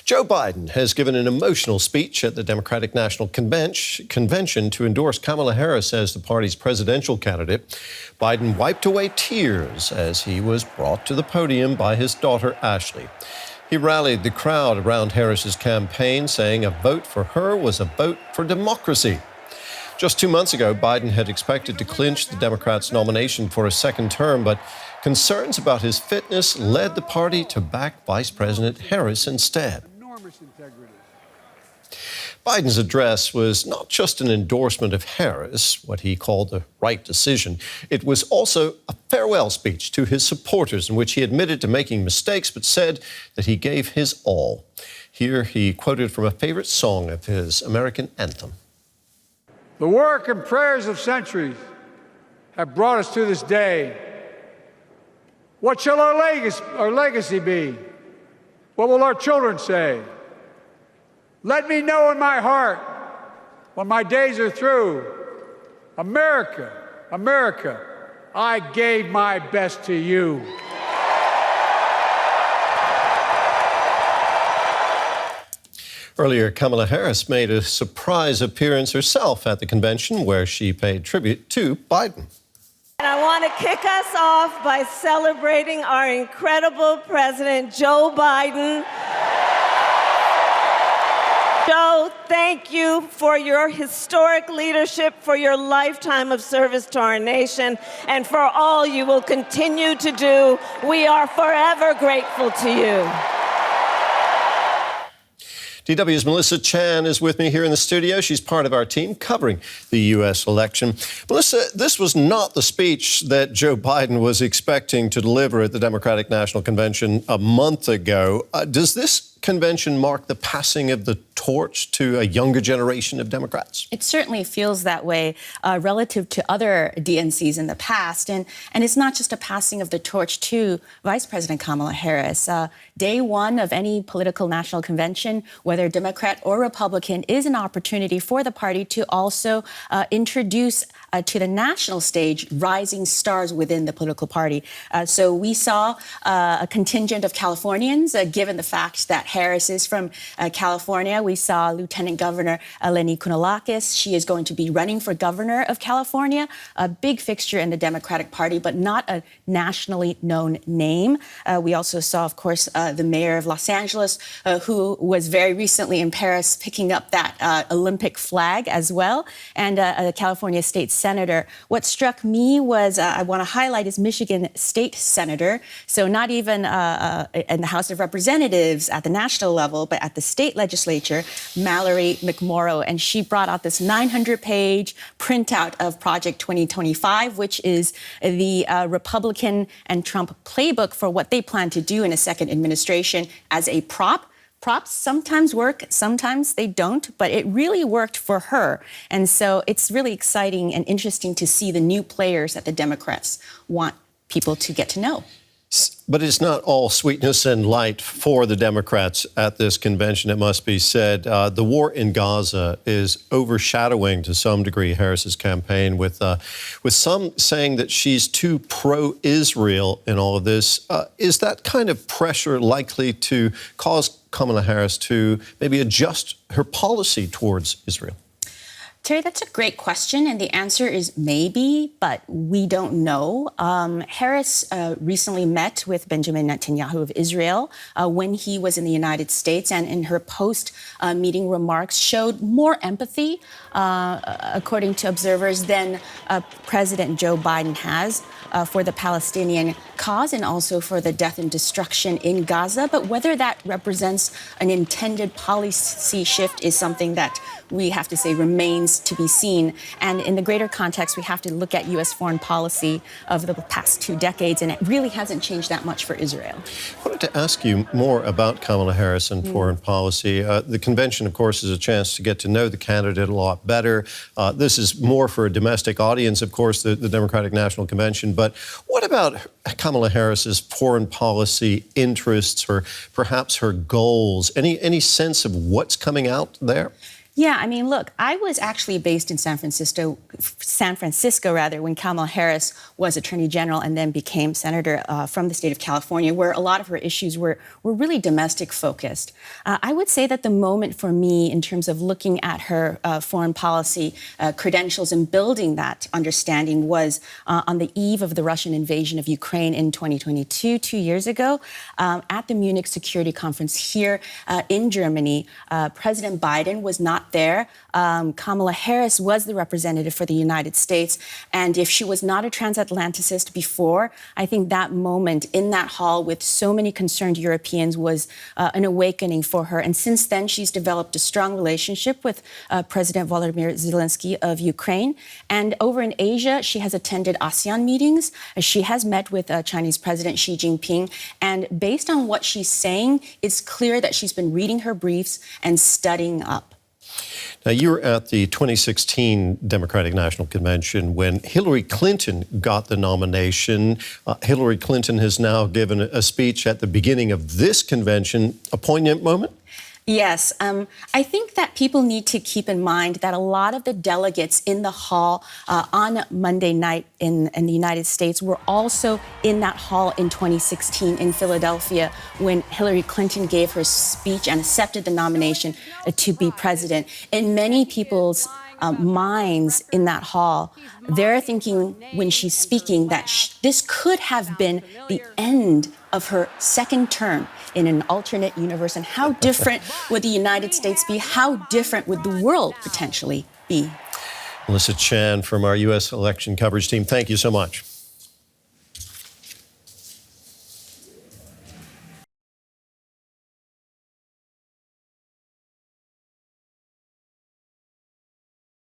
Joe Biden has given an emotional speech at the Democratic National Convention to endorse Kamala Harris as the party's presidential candidate. Biden wiped away tears as he was brought to the podium by his daughter, Ashley. He rallied the crowd around Harris's campaign, saying a vote for her was a vote for democracy. Just 2 months ago, Biden had expected to clinch the Democrats' nomination for a second term, but concerns about his fitness led the party to back Vice President Harris instead. Biden's address was not just an endorsement of Harris, what he called the right decision. It was also a farewell speech to his supporters in which he admitted to making mistakes but said that he gave his all. Here he quoted from a favorite song of his, American Anthem. The work and prayers of centuries have brought us to this day. What shall our legacy be? What will our children say? Let me know in my heart when my days are through. America, America, I gave my best to you. Earlier, Kamala Harris made a surprise appearance herself at the convention where she paid tribute to Biden. And I want to kick us off by celebrating our incredible President, Joe Biden. Joe, thank you for your historic leadership, for your lifetime of service to our nation, and for all you will continue to do. We are forever grateful to you. DW's Melissa Chan is with me here in the studio. She's part of our team covering the U.S. election. Melissa, this was not the speech that Joe Biden was expecting to deliver at the Democratic National Convention a month ago. Does this convention mark the passing of the torch to a younger generation of Democrats? It certainly feels that way relative to other DNCs in the past. And it's not just a passing of the torch to Vice President Kamala Harris. Day one of any political national convention, whether Democrat or Republican, is an opportunity for the party to also introduce to the national stage rising stars within the political party. So we saw a contingent of Californians, given the fact that Harris is from California. We saw Lieutenant Governor Eleni Kounalakis. She is going to be running for governor of California, a big fixture in the Democratic Party, but not a nationally known name. We also saw, of course, the mayor of Los Angeles, who was very recently in Paris picking up that Olympic flag as well, and a California state senator. What struck me was, I want to highlight, is Michigan state senator. So not even in the House of Representatives at the national level, but at the state legislature, Mallory McMorrow. And she brought out this 900-page printout of Project 2025, which is the Republican and Trump playbook for what they plan to do in a second administration as a prop. Props sometimes work, sometimes they don't, but it really worked for her. And so it's really exciting and interesting to see the new players that the Democrats want people to get to know. But it's not all sweetness and light for the Democrats at this convention, it must be said. The war in Gaza is overshadowing, to some degree, Harris's campaign, with some saying that she's too pro-Israel in all of this. Is that kind of pressure likely to cause Kamala Harris to maybe adjust her policy towards Israel? Terry, that's a great question, and the answer is maybe, but we don't know. Harris recently met with Benjamin Netanyahu of Israel when he was in the United States, and in her post-meeting remarks showed more empathy, according to observers, than President Joe Biden has for the Palestinian cause and also for the death and destruction in Gaza. But whether that represents an intended policy shift is something that we have to say remains to be seen. And in the greater context, we have to look at U.S. foreign policy of the past 2 decades, and it really hasn't changed that much for Israel. I wanted to ask you more about Kamala Harris and foreign policy. The convention, of course, is a chance to get to know the candidate a lot better. This is more for a domestic audience, of course, the Democratic National Convention. But what about Kamala Harris's foreign policy interests or perhaps her goals? Any sense of what's coming out there? Yeah, I mean, look, I was actually based in San Francisco, when Kamala Harris was Attorney General and then became Senator from the state of California, where a lot of her issues were really domestic focused. I would say that the moment for me in terms of looking at her foreign policy credentials and building that understanding was on the eve of the Russian invasion of Ukraine in 2022, 2 years ago, at the Munich Security Conference here in Germany. President Biden was not there. Kamala Harris was the representative for the United States. And if she was not a transatlanticist before, I think that moment in that hall with so many concerned Europeans was an awakening for her. And since then, she's developed a strong relationship with President Volodymyr Zelensky of Ukraine. And over in Asia, she has attended ASEAN meetings. She has met with Chinese President Xi Jinping. And based on what she's saying, it's clear that she's been reading her briefs and studying up. Now, you were at the 2016 Democratic National Convention when Hillary Clinton got the nomination. Hillary Clinton has now given a speech at the beginning of this convention. A poignant moment? Yes. I think that people need to keep in mind that a lot of the delegates in the hall on Monday night in the United States were also in that hall in 2016 in Philadelphia when Hillary Clinton gave her speech and accepted the nomination to be president. In many people's minds in that hall, they're thinking when she's speaking that this could have been the end of her second term in an alternate universe. And how different would the United States be? How different would the world potentially be? Melissa Chan from our U.S. election coverage team, thank you so much.